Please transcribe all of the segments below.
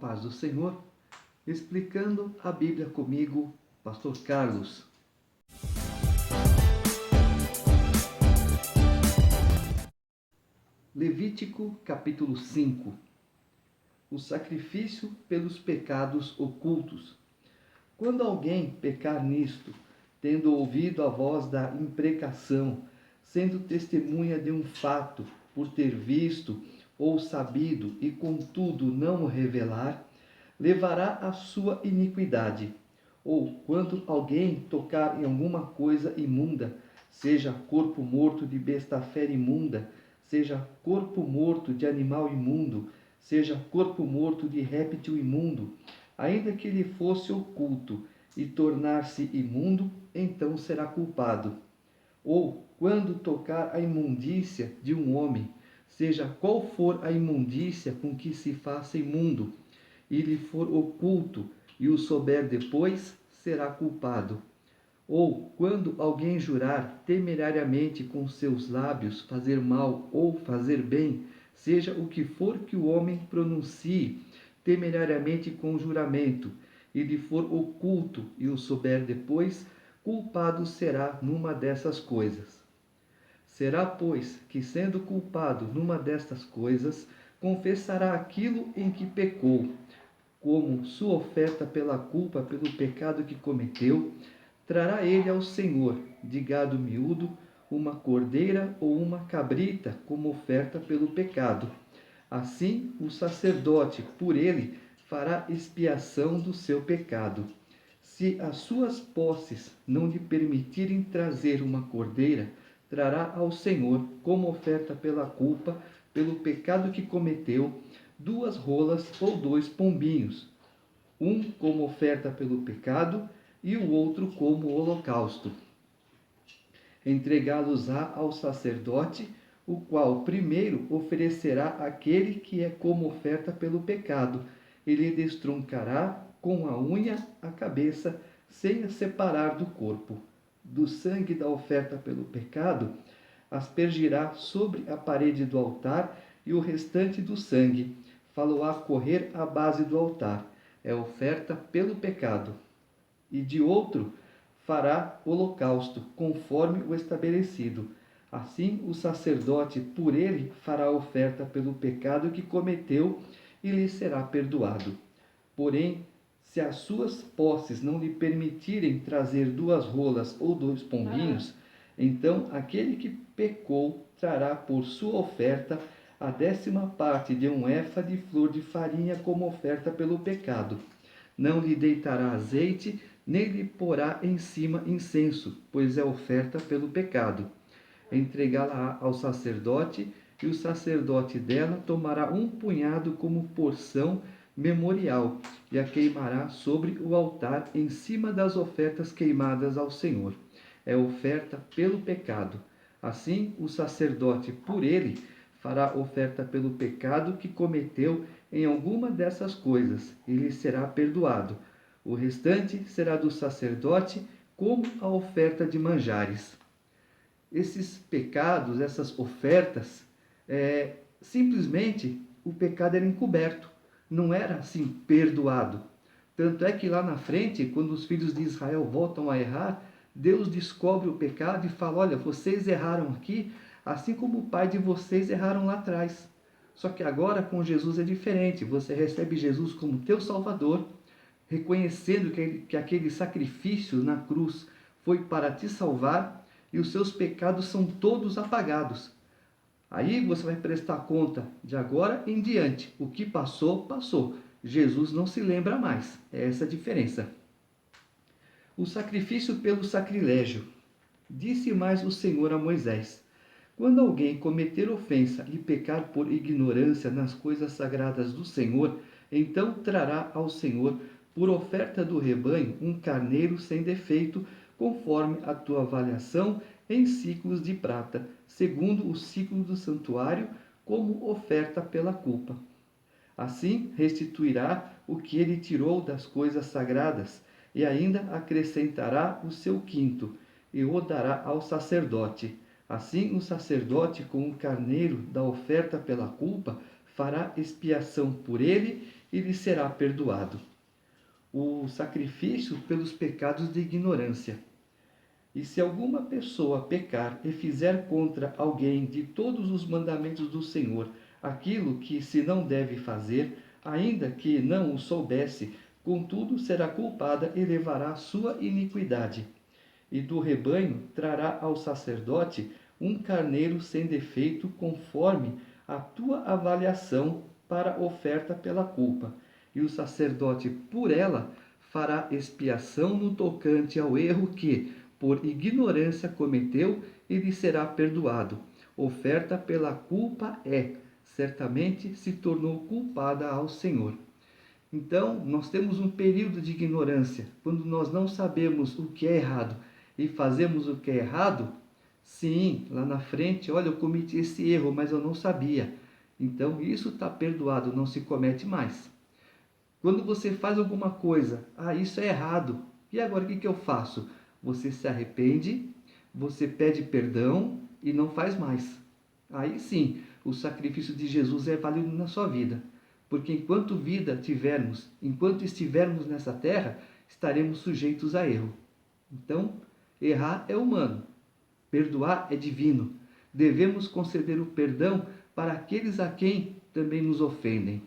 paz do Senhor, explicando a Bíblia comigo, Pastor Carlos. Levítico capítulo 5. O sacrifício pelos pecados ocultos. Quando alguém pecar nisto, tendo ouvido a voz da imprecação, sendo testemunha de um fato, por ter visto ou sabido, e contudo não o revelar, levará a sua iniquidade. Ou quando alguém tocar em alguma coisa imunda, seja corpo morto de besta fera imunda, seja corpo morto de animal imundo, seja corpo morto de réptil imundo, ainda que ele fosse oculto, e tornar-se imundo, então será culpado. Ou quando tocar a imundícia de um homem, seja qual for a imundícia com que se faça imundo, e lhe for oculto, e o souber depois, será culpado. Ou quando alguém jurar temerariamente com seus lábios fazer mal ou fazer bem, seja o que for que o homem pronuncie temerariamente com juramento, e lhe for oculto, e o souber depois, culpado será numa dessas coisas. Será, pois, que sendo culpado numa destas coisas, confessará aquilo em que pecou, como sua oferta pela culpa, pelo pecado que cometeu, trará ele ao Senhor, de gado miúdo, uma cordeira ou uma cabrita, como oferta pelo pecado. Assim, o sacerdote, por ele, fará expiação do seu pecado. Se as suas posses não lhe permitirem trazer uma cordeira, trará ao Senhor, como oferta pela culpa, pelo pecado que cometeu, 2 rolas ou 2 pombinhos, um como oferta pelo pecado e o outro como holocausto. Entregá-los-á ao sacerdote, o qual primeiro oferecerá aquele que é como oferta pelo pecado, e lhe destroncará com a unha a cabeça, sem a separar do corpo. Do sangue da oferta pelo pecado, aspergirá sobre a parede do altar, e o restante do sangue fá-lo-á correr à base do altar. É oferta pelo pecado. E de outro fará holocausto, conforme o estabelecido. Assim, o sacerdote por ele fará oferta pelo pecado que cometeu, e lhe será perdoado. Porém, se as suas posses não lhe permitirem trazer 2 rolas ou 2 pombinhos, então aquele que pecou trará por sua oferta a 10ª parte de um efa de flor de farinha como oferta pelo pecado. Não lhe deitará azeite, nem lhe porá em cima incenso, pois é oferta pelo pecado. Entregá-la ao sacerdote, e o sacerdote dela tomará um punhado como porção memorial, e a queimará sobre o altar em cima das ofertas queimadas ao Senhor. É oferta pelo pecado. Assim, o sacerdote, por ele, fará oferta pelo pecado que cometeu em alguma dessas coisas, e lhe será perdoado. O restante será do sacerdote, como a oferta de manjares. Esses pecados, essas ofertas, simplesmente o pecado era encoberto, não era assim perdoado. Tanto é que lá na frente, quando os filhos de Israel voltam a errar, Deus descobre o pecado e fala: olha, vocês erraram aqui, assim como o pai de vocês erraram lá atrás. Só que agora com Jesus é diferente, você recebe Jesus como teu Salvador, reconhecendo que aquele sacrifício na cruz foi para te salvar, e os seus pecados são todos apagados. Aí você vai prestar conta de agora em diante. O que passou, passou. Jesus não se lembra mais. É essa a diferença. O sacrifício pelo sacrilégio. Disse mais o Senhor a Moisés: quando alguém cometer ofensa e pecar por ignorância nas coisas sagradas do Senhor, então trará ao Senhor, por oferta do rebanho, um carneiro sem defeito, conforme a tua avaliação, em ciclos de prata, segundo o ciclo do santuário, como oferta pela culpa. Assim restituirá o que ele tirou das coisas sagradas, e ainda acrescentará o seu quinto, e o dará ao sacerdote. Assim o sacerdote, com o carneiro da oferta pela culpa, fará expiação por ele e lhe será perdoado. O sacrifício pelos pecados de ignorância. E se alguma pessoa pecar e fizer contra alguém de todos os mandamentos do Senhor aquilo que se não deve fazer, ainda que não o soubesse, contudo será culpada e levará sua iniquidade. E do rebanho trará ao sacerdote um carneiro sem defeito, conforme a tua avaliação, para oferta pela culpa. E o sacerdote por ela fará expiação no tocante ao erro que, por ignorância, cometeu, e lhe será perdoado. Oferta pela culpa certamente se tornou culpada ao Senhor. Então, nós temos um período de ignorância, quando nós não sabemos o que é errado e fazemos o que é errado. Sim, lá na frente, olha, eu cometi esse erro, mas eu não sabia. Então, isso está perdoado, não se comete mais. Quando você faz alguma coisa, isso é errado, e agora o que eu faço? Você se arrepende, você pede perdão e não faz mais. Aí sim, o sacrifício de Jesus é válido na sua vida. Porque enquanto vida tivermos, enquanto estivermos nessa terra, estaremos sujeitos a erro. Então, errar é humano, perdoar é divino. Devemos conceder o perdão para aqueles a quem também nos ofendem.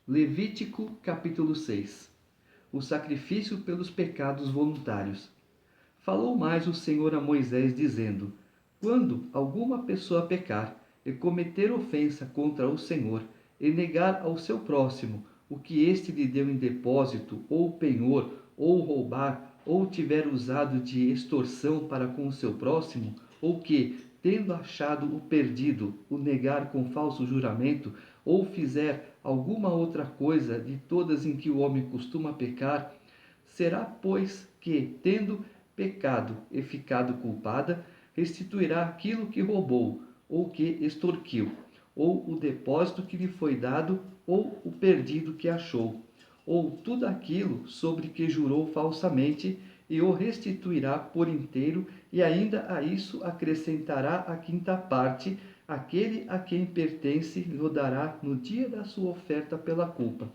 Levítico capítulo 6. O sacrifício pelos pecados voluntários. Falou mais o Senhor a Moisés, dizendo: quando alguma pessoa pecar e cometer ofensa contra o Senhor, e negar ao seu próximo o que este lhe deu em depósito, ou penhor, ou roubar, ou tiver usado de extorsão para com o seu próximo, ou que, tendo achado o perdido, o negar com falso juramento, ou fizer alguma outra coisa de todas em que o homem costuma pecar, será, pois, que, tendo pecado e ficado culpada, restituirá aquilo que roubou, ou que extorquiu, ou o depósito que lhe foi dado, ou o perdido que achou, ou tudo aquilo sobre que jurou falsamente, e o restituirá por inteiro, e ainda a isso acrescentará a quinta parte, aquele a quem pertence lhe dará no dia da sua oferta pela culpa.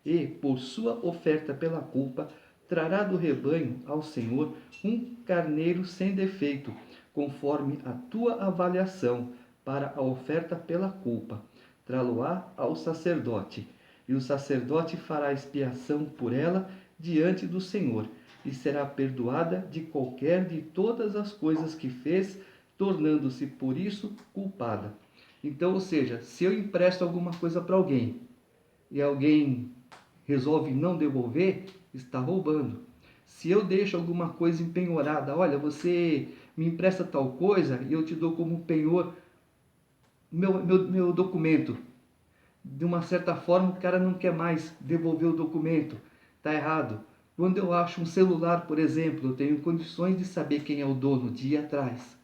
E, por sua oferta pela culpa, trará do rebanho ao Senhor um carneiro sem defeito, conforme a tua avaliação, para a oferta pela culpa. Trá-lo-á ao sacerdote, e o sacerdote fará expiação por ela diante do Senhor, e será perdoada de qualquer de todas as coisas que fez, tornando-se por isso culpada. Então, ou seja, se eu empresto alguma coisa para alguém e alguém resolve não devolver, está roubando. Se eu deixo alguma coisa empenhorada, olha, você me empresta tal coisa e eu te dou como penhor meu documento. De uma certa forma, o cara não quer mais devolver o documento. Está errado. Quando eu acho um celular, por exemplo, eu tenho condições de saber quem é o dono de ir atrás.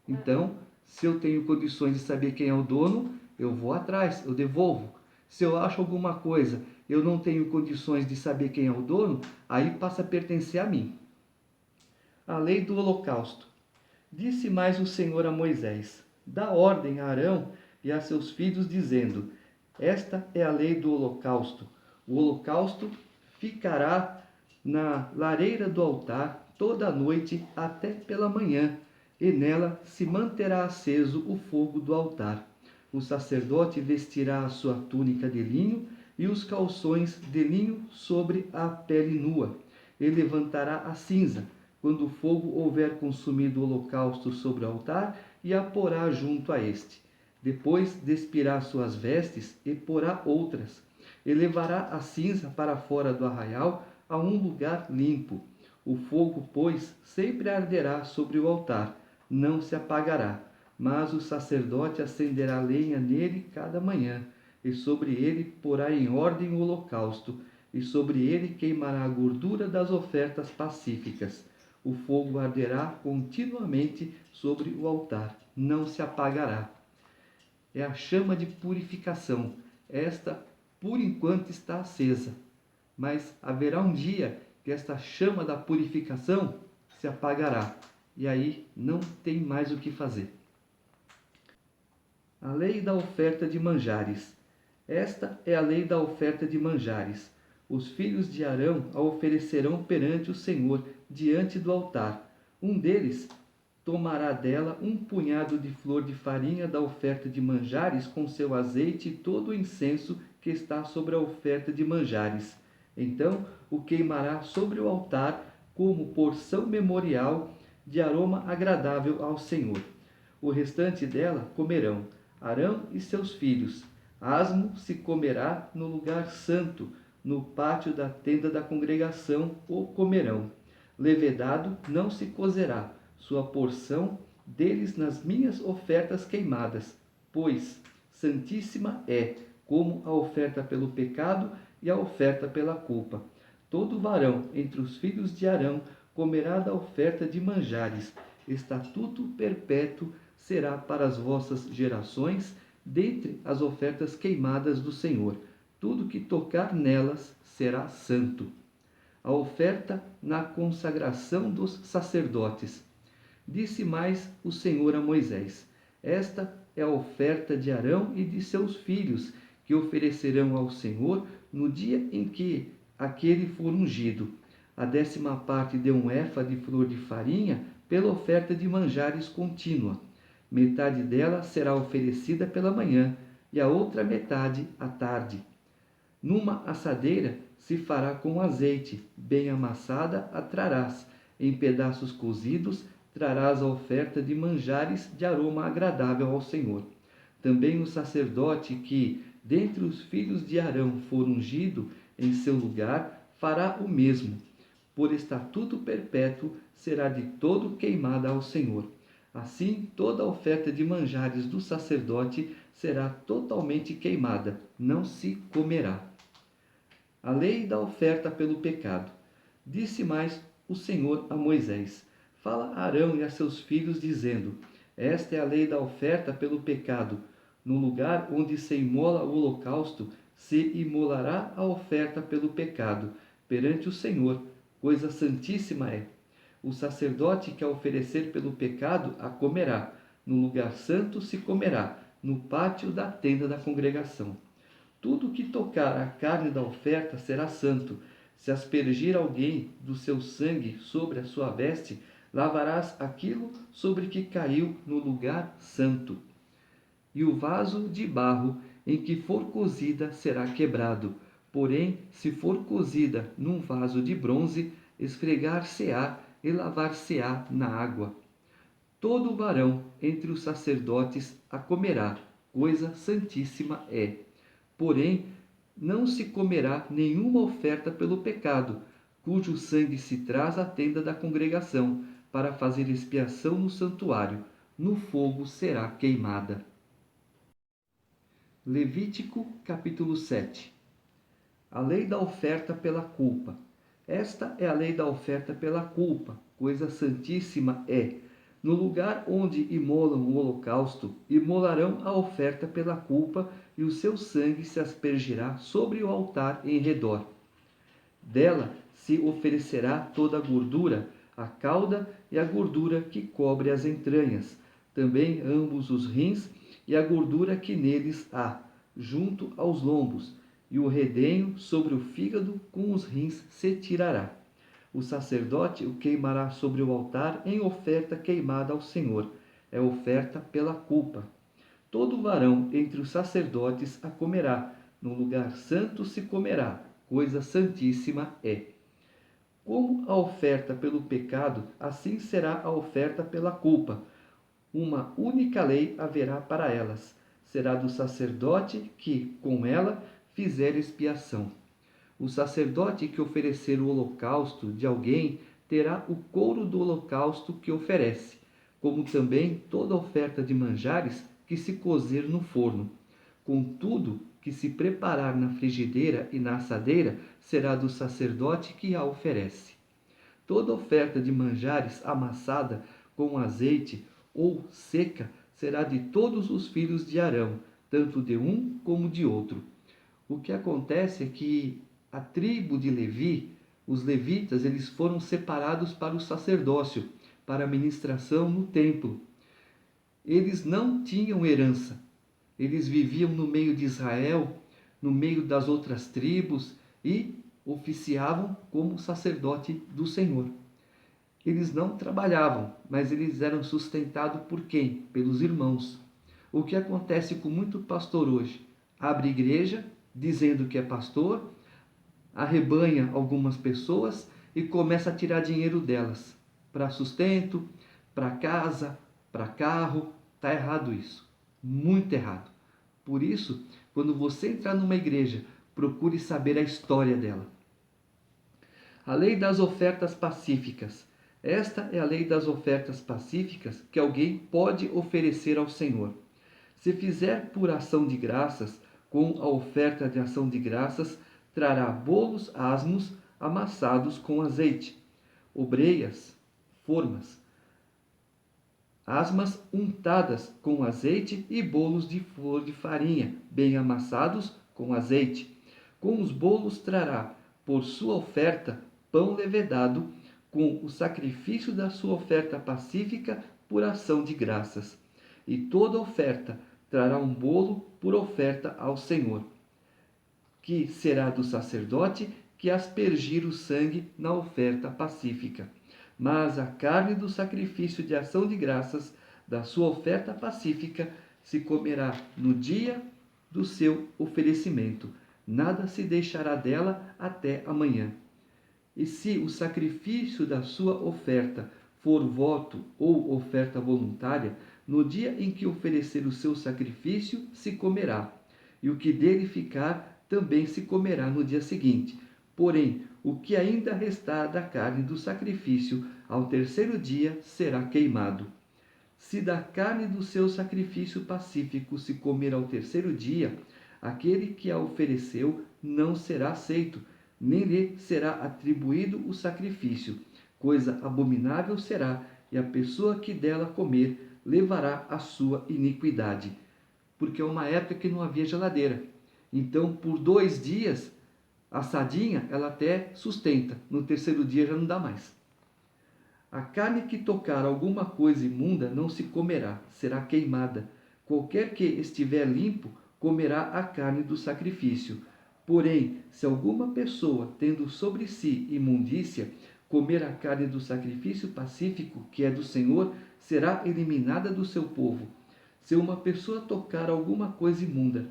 Então, se eu tenho condições de saber quem é o dono, eu vou atrás, eu devolvo. Se eu acho alguma coisa, eu não tenho condições de saber quem é o dono, aí passa a pertencer a mim. A lei do holocausto. Disse mais o Senhor a Moisés: dá ordem a Arão e a seus filhos, dizendo: esta é a lei do holocausto. O holocausto ficará na lareira do altar toda a noite até pela manhã, e nela se manterá aceso o fogo do altar. O sacerdote vestirá a sua túnica de linho e os calções de linho sobre a pele nua, e levantará a cinza, quando o fogo houver consumido o holocausto sobre o altar, e a porá junto a este. Depois despirá suas vestes e porá outras, e levará a cinza para fora do arraial, a um lugar limpo. O fogo, pois, sempre arderá sobre o altar, não se apagará. Mas o sacerdote acenderá lenha nele cada manhã, e sobre ele porá em ordem o holocausto, e sobre ele queimará a gordura das ofertas pacíficas. O fogo arderá continuamente sobre o altar, não se apagará. É a chama de purificação. Esta, por enquanto, está acesa. Mas haverá um dia que esta chama da purificação se apagará. E aí não tem mais o que fazer. A lei da oferta de manjares. Esta é a lei da oferta de manjares. Os filhos de Arão a oferecerão perante o Senhor, diante do altar. Um deles tomará dela um punhado de flor de farinha da oferta de manjares com seu azeite e todo o incenso que está sobre a oferta de manjares. Então o queimará sobre o altar como porção memorial de aroma agradável ao Senhor. O restante dela comerão Arão e seus filhos. Asmo se comerá no lugar santo, no pátio da tenda da congregação o comerão. Levedado não se cozerá, sua porção deles nas minhas ofertas queimadas, pois santíssima é, como a oferta pelo pecado e a oferta pela culpa. Todo varão entre os filhos de Arão comerá da oferta de manjares. Estatuto perpétuo será para as vossas gerações, dentre as ofertas queimadas do Senhor. Tudo que tocar nelas será santo. A oferta na consagração dos sacerdotes. Disse mais o Senhor a Moisés: Esta é a oferta de Arão e de seus filhos, que oferecerão ao Senhor no dia em que aquele for ungido. A 10ª parte de um efa de flor de farinha pela oferta de manjares contínua. Metade dela será oferecida pela manhã e a outra metade à tarde. Numa assadeira se fará com azeite, bem amassada a trarás. Em pedaços cozidos trarás a oferta de manjares de aroma agradável ao Senhor. Também o sacerdote que, dentre os filhos de Arão, for ungido em seu lugar, fará o mesmo. Por estatuto perpétuo será de todo queimada ao Senhor. Assim, toda a oferta de manjares do sacerdote será totalmente queimada, não se comerá. A lei da oferta pelo pecado. Disse mais o Senhor a Moisés: Fala a Arão e a seus filhos, dizendo: Esta é a lei da oferta pelo pecado. No lugar onde se imola o holocausto, se imolará a oferta pelo pecado, perante o Senhor, coisa santíssima é. O sacerdote que a oferecer pelo pecado a comerá. No lugar santo se comerá, no pátio da tenda da congregação. Tudo que tocar a carne da oferta será santo. Se aspergir alguém do seu sangue sobre a sua veste, lavarás aquilo sobre que caiu no lugar santo. E o vaso de barro em que for cozida será quebrado. Porém, se for cozida num vaso de bronze, esfregar-se-á e lavar-se-á na água. Todo varão entre os sacerdotes a comerá, coisa santíssima é. Porém, não se comerá nenhuma oferta pelo pecado, cujo sangue se traz à tenda da congregação, para fazer expiação no santuário. No fogo será queimada. Levítico capítulo 7. A lei da oferta pela culpa. Esta é a lei da oferta pela culpa, coisa santíssima é. No lugar onde imolam o holocausto, imolarão a oferta pela culpa, e o seu sangue se aspergirá sobre o altar em redor. Dela se oferecerá toda a gordura, a cauda e a gordura que cobre as entranhas, também ambos os rins e a gordura que neles há, junto aos lombos, e o redenho sobre o fígado com os rins se tirará. O sacerdote o queimará sobre o altar em oferta queimada ao Senhor. É oferta pela culpa. Todo varão entre os sacerdotes a comerá. No lugar santo se comerá. Coisa santíssima é. Como a oferta pelo pecado, assim será a oferta pela culpa. Uma única lei haverá para elas. Será do sacerdote que, com ela, fizer expiação. O sacerdote que oferecer o holocausto de alguém terá o couro do holocausto que oferece, como também toda oferta de manjares que se cozer no forno. Contudo, que se preparar na frigideira e na assadeira, será do sacerdote que a oferece. Toda oferta de manjares amassada com azeite ou seca será de todos os filhos de Arão, tanto de um como de outro. O que acontece é que a tribo de Levi, os levitas, eles foram separados para o sacerdócio, para a ministração no templo. Eles não tinham herança. eles viviam no meio de Israel, no meio das outras tribos e oficiavam como sacerdote do Senhor. Eles não trabalhavam, mas eles eram sustentados por quem? Pelos irmãos. O que acontece com muito pastor hoje? Abre igreja, dizendo que é pastor, arrebanha algumas pessoas e começa a tirar dinheiro delas para sustento, para casa, para carro. Está errado isso, muito errado. Por isso, quando você entrar numa igreja, procure saber a história dela. A lei das ofertas pacíficas. Esta é a lei das ofertas pacíficas que alguém pode oferecer ao Senhor. Se fizer por ação de graças, com a oferta de ação de graças, trará bolos asmos amassados com azeite, obreias, formas, asmas untadas com azeite e bolos de flor de farinha, bem amassados com azeite. Com os bolos trará, por sua oferta, pão levedado, com o sacrifício da sua oferta pacífica por ação de graças. E toda oferta trará um bolo por oferta ao Senhor, que será do sacerdote que aspergir o sangue na oferta pacífica. Mas a carne do sacrifício de ação de graças da sua oferta pacífica se comerá no dia do seu oferecimento. Nada se deixará dela até amanhã. E se o sacrifício da sua oferta for voto ou oferta voluntária, no dia em que oferecer o seu sacrifício, se comerá, e o que dele ficar também se comerá no dia seguinte. Porém, o que ainda restar da carne do sacrifício, ao terceiro dia será queimado. Se da carne do seu sacrifício pacífico se comer ao terceiro dia, aquele que a ofereceu não será aceito, nem lhe será atribuído o sacrifício. Coisa abominável será, e a pessoa que dela comer levará a sua iniquidade. Porque é uma época que não havia geladeira. Então, por 2 dias, assadinha, ela até sustenta. No terceiro dia já não dá mais. A carne que tocar alguma coisa imunda não se comerá, será queimada. Qualquer que estiver limpo, comerá a carne do sacrifício. Porém, se alguma pessoa, tendo sobre si imundícia, comer a carne do sacrifício pacífico, que é do Senhor, será eliminada do seu povo. Se uma pessoa tocar alguma coisa imunda,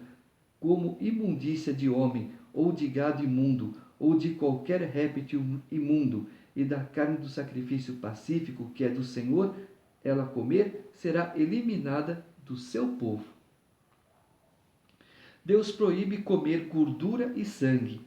como imundícia de homem, ou de gado imundo, ou de qualquer réptil imundo, e da carne do sacrifício pacífico, que é do Senhor, ela comer, será eliminada do seu povo. Deus proíbe comer gordura e sangue.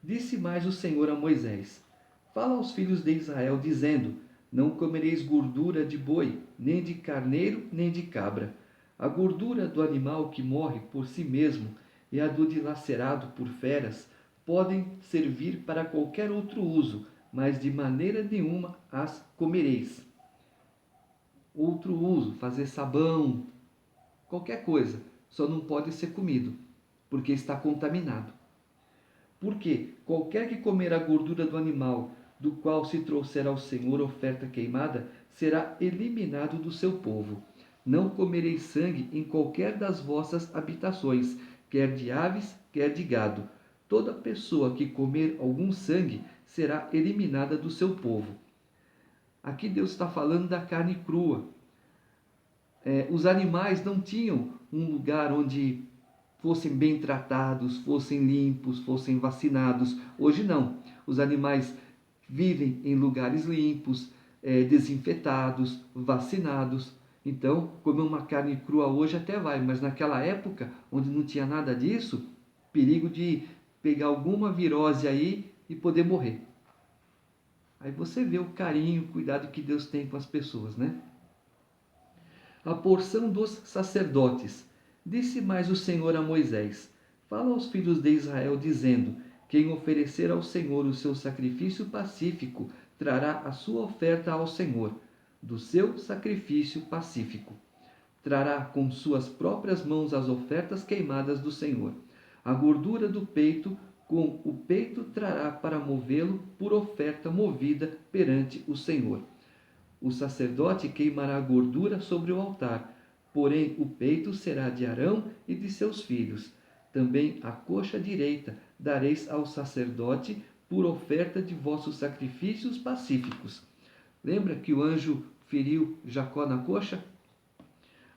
Disse mais o Senhor a Moisés: Fala aos filhos de Israel, dizendo: Não comereis gordura de boi, nem de carneiro, nem de cabra. A gordura do animal que morre por si mesmo e a do dilacerado por feras podem servir para qualquer outro uso, mas de maneira nenhuma as comereis. Outro uso, fazer sabão, qualquer coisa, só não pode ser comido, porque está contaminado. Porque qualquer que comer a gordura do animal, do qual se trouxer ao Senhor oferta queimada, será eliminado do seu povo. Não comereis sangue em qualquer das vossas habitações, quer de aves, quer de gado. Toda pessoa que comer algum sangue será eliminada do seu povo. Aqui Deus está falando da carne crua. Os animais não tinham um lugar onde fossem bem tratados, fossem limpos, fossem vacinados. Hoje não. Os animais vivem em lugares limpos, desinfetados, vacinados. Então, comer uma carne crua hoje até vai, mas naquela época, onde não tinha nada disso, perigo de pegar alguma virose aí e poder morrer. Aí você vê o carinho, o cuidado que Deus tem com as pessoas, né? A porção dos sacerdotes. Disse mais o Senhor a Moisés: Fala aos filhos de Israel, dizendo: Quem oferecer ao Senhor o seu sacrifício pacífico, trará a sua oferta ao Senhor, do seu sacrifício pacífico. Trará com suas próprias mãos as ofertas queimadas do Senhor. A gordura do peito, com o peito trará para movê-lo por oferta movida perante o Senhor. O sacerdote queimará a gordura sobre o altar, Porém, o peito será de Arão e de seus filhos. Também a coxa direita dareis ao sacerdote por oferta de vossos sacrifícios pacíficos. Lembra que o anjo feriu Jacó na coxa?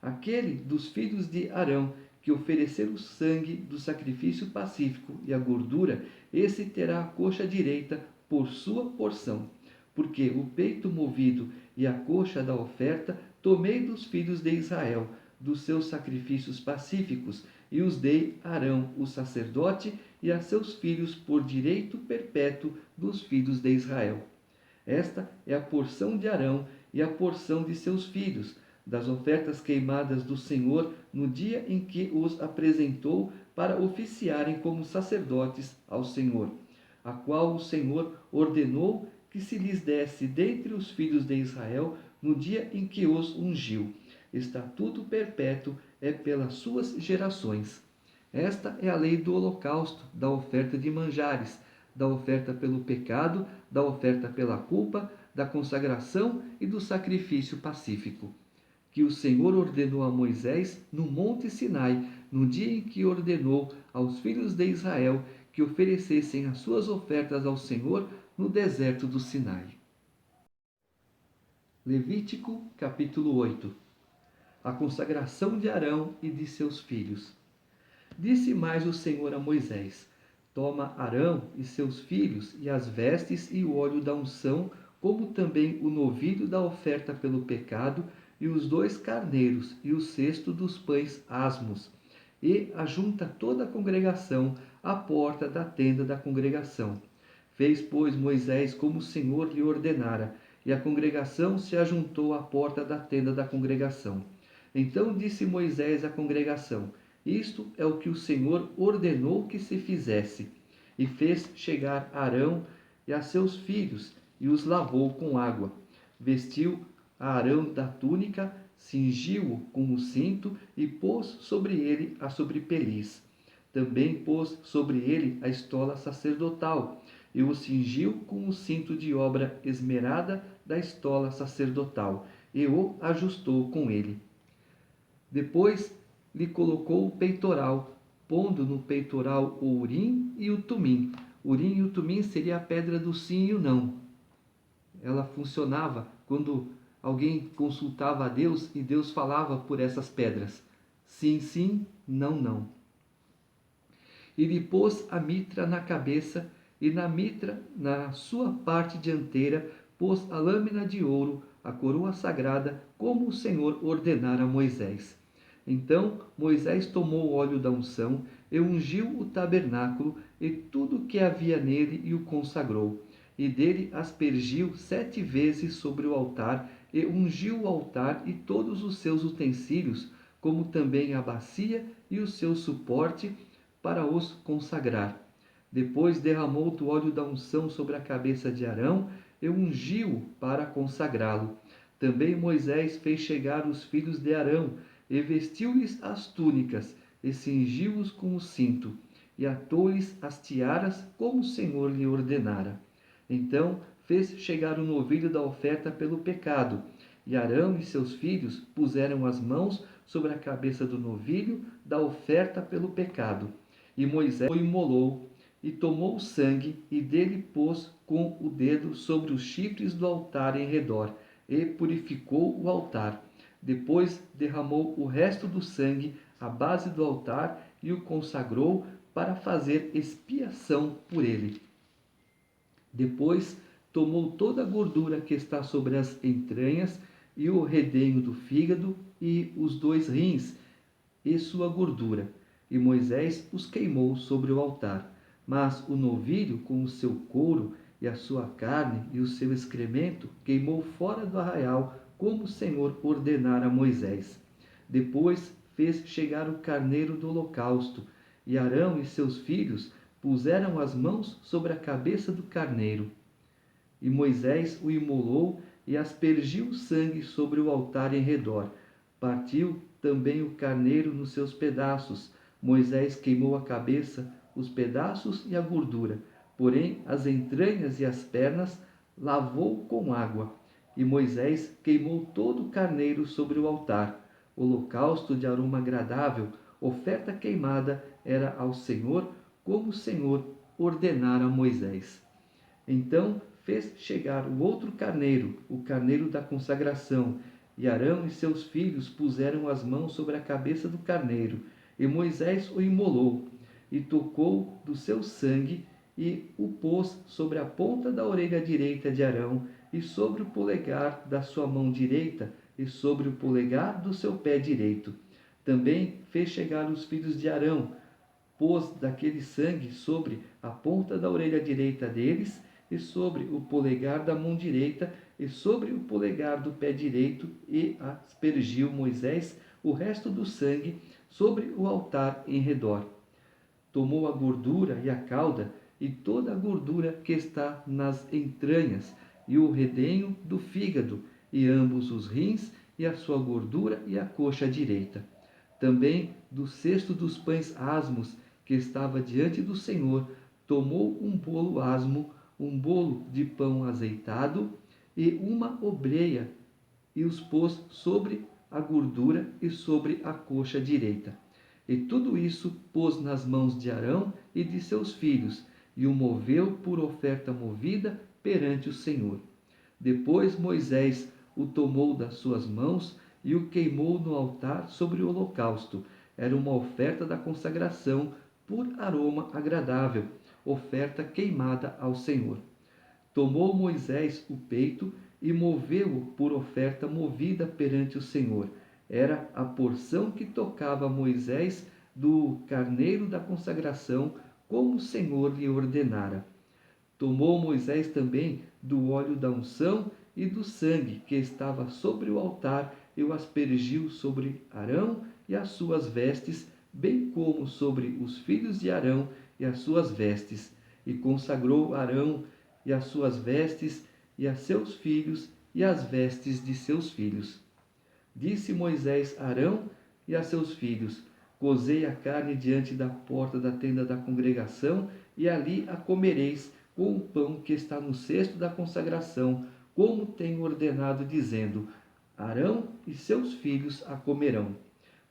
Aquele dos filhos de Arão que oferecer o sangue do sacrifício pacífico e a gordura, esse terá a coxa direita por sua porção. Porque o peito movido e a coxa da oferta tomei dos filhos de Israel, dos seus sacrifícios pacíficos, e os dei a Arão, o sacerdote, e a seus filhos por direito perpétuo dos filhos de Israel. Esta é a porção de Arão e a porção de seus filhos, das ofertas queimadas do Senhor no dia em que os apresentou para oficiarem como sacerdotes ao Senhor, a qual o Senhor ordenou que se lhes desse dentre os filhos de Israel no dia em que os ungiu. Estatuto perpétuo é pelas suas gerações. Esta é a lei do holocausto, da oferta de manjares, da oferta pelo pecado, da oferta pela culpa, da consagração e do sacrifício pacífico, que o Senhor ordenou a Moisés no monte Sinai, no dia em que ordenou aos filhos de Israel que oferecessem as suas ofertas ao Senhor no deserto do Sinai. Levítico, capítulo 8. A consagração de Arão e de seus filhos. Disse mais o Senhor a Moisés: Toma Arão e seus filhos, e as vestes e o óleo da unção, como também o novilho da oferta pelo pecado, e os 2 carneiros, e o cesto dos pães asmos, e ajunta toda a congregação à porta da tenda da congregação. Fez, pois, Moisés como o Senhor lhe ordenara, e a congregação se ajuntou à porta da tenda da congregação. Então disse Moisés à congregação: Isto é o que o Senhor ordenou que se fizesse. E fez chegar Arão e a seus filhos, e os lavou com água. Vestiu a Arão da túnica, cingiu-o com o cinto, e pôs sobre ele a sobrepeliz. Também pôs sobre ele a estola sacerdotal, e o cingiu com o cinto de obra esmerada da estola sacerdotal, e o ajustou com ele. Depois lhe colocou o peitoral, pondo no peitoral o urim e o tumim. O urim e o tumim seria a pedra do sim e o não. Ela funcionava quando alguém consultava a Deus e Deus falava por essas pedras. Sim, sim, não, não. E lhe pôs a mitra na cabeça, e na mitra, na sua parte dianteira, pôs a lâmina de ouro, a coroa sagrada, como o Senhor ordenara a Moisés. Então Moisés tomou o óleo da unção, e ungiu o tabernáculo e tudo o que havia nele, e o consagrou. E dele aspergiu 7 vezes sobre o altar, e ungiu o altar e todos os seus utensílios, como também a bacia e o seu suporte, para os consagrar. Depois derramou do óleo da unção sobre a cabeça de Arão e ungiu-o para consagrá-lo. Também Moisés fez chegar os filhos de Arão, e vestiu-lhes as túnicas, e cingiu-os com o cinto, e atou-lhes as tiaras, como o Senhor lhe ordenara. Então fez chegar o novilho da oferta pelo pecado, e Arão e seus filhos puseram as mãos sobre a cabeça do novilho da oferta pelo pecado. E Moisés o imolou, e tomou o sangue, e dele pôs com o dedo sobre os chifres do altar em redor, e purificou o altar. Depois derramou o resto do sangue à base do altar, e o consagrou para fazer expiação por ele. Depois tomou toda a gordura que está sobre as entranhas, e o redenho do fígado, e os 2 rins, e sua gordura, e Moisés os queimou sobre o altar. Mas o novilho, com o seu couro, e a sua carne, e o seu excremento, queimou fora do arraial, como o Senhor ordenara a Moisés. Depois fez chegar o carneiro do holocausto, e Arão e seus filhos puseram as mãos sobre a cabeça do carneiro. E Moisés o imolou, e aspergiu o sangue sobre o altar em redor. Partiu também o carneiro nos seus pedaços. Moisés queimou a cabeça, os pedaços e a gordura, porém as entranhas e as pernas lavou com água. E Moisés queimou todo o carneiro sobre o altar. holocausto de aroma agradável, oferta queimada era ao Senhor, como o Senhor ordenara a Moisés. Então fez chegar o outro carneiro, o carneiro da consagração, e Arão e seus filhos puseram as mãos sobre a cabeça do carneiro, e Moisés o imolou, e tocou do seu sangue, e o pôs sobre a ponta da orelha direita de Arão, e sobre o polegar da sua mão direita, e sobre o polegar do seu pé direito. Também fez chegar os filhos de Arão, pôs daquele sangue sobre a ponta da orelha direita deles, e sobre o polegar da mão direita, e sobre o polegar do pé direito, e aspergiu Moisés o resto do sangue sobre o altar em redor. Tomou a gordura e a cauda, e toda a gordura que está nas entranhas, e o redenho do fígado, e ambos os rins, e a sua gordura e a coxa direita. Também do cesto dos pães asmos, que estava diante do Senhor, tomou um bolo asmo, um bolo de pão azeitado e uma obreia, e os pôs sobre a gordura e sobre a coxa direita. E tudo isso pôs nas mãos de Arão e de seus filhos, e o moveu por oferta movida perante o Senhor. Depois Moisés o tomou das suas mãos e o queimou no altar sobre o holocausto. Era uma oferta da consagração por aroma agradável, oferta queimada ao Senhor. Tomou Moisés o peito e moveu-o por oferta movida perante o Senhor. Era a porção que tocava Moisés do carneiro da consagração, como o Senhor lhe ordenara. Tomou Moisés também do óleo da unção e do sangue que estava sobre o altar, e o aspergiu sobre Arão e as suas vestes, bem como sobre os filhos de Arão e as suas vestes, e consagrou Arão e as suas vestes, e a seus filhos e as vestes de seus filhos. Disse Moisés a Arão e a seus filhos: Cozei a carne diante da porta da tenda da congregação, e ali a comereis com o pão que está no cesto da consagração, como tenho ordenado, dizendo: Arão e seus filhos a comerão.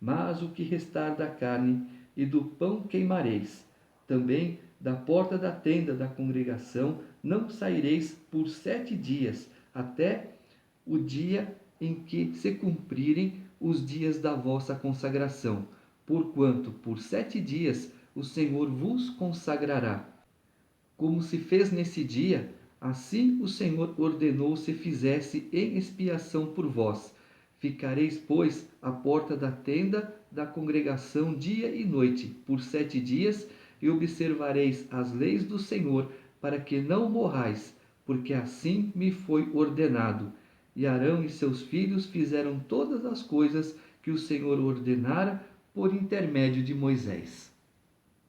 Mas o que restar da carne e do pão queimareis. Também da porta da tenda da congregação não saireis por 7 dias, até o dia em que se cumprirem os dias da vossa consagração, porquanto por 7 dias o Senhor vos consagrará. Como se fez nesse dia, assim o Senhor ordenou se fizesse em expiação por vós. Ficareis, pois, à porta da tenda da congregação dia e noite, por 7 dias, e observareis as leis do Senhor, para que não morrais, porque assim me foi ordenado. E Arão e seus filhos fizeram todas as coisas que o Senhor ordenara por intermédio de Moisés.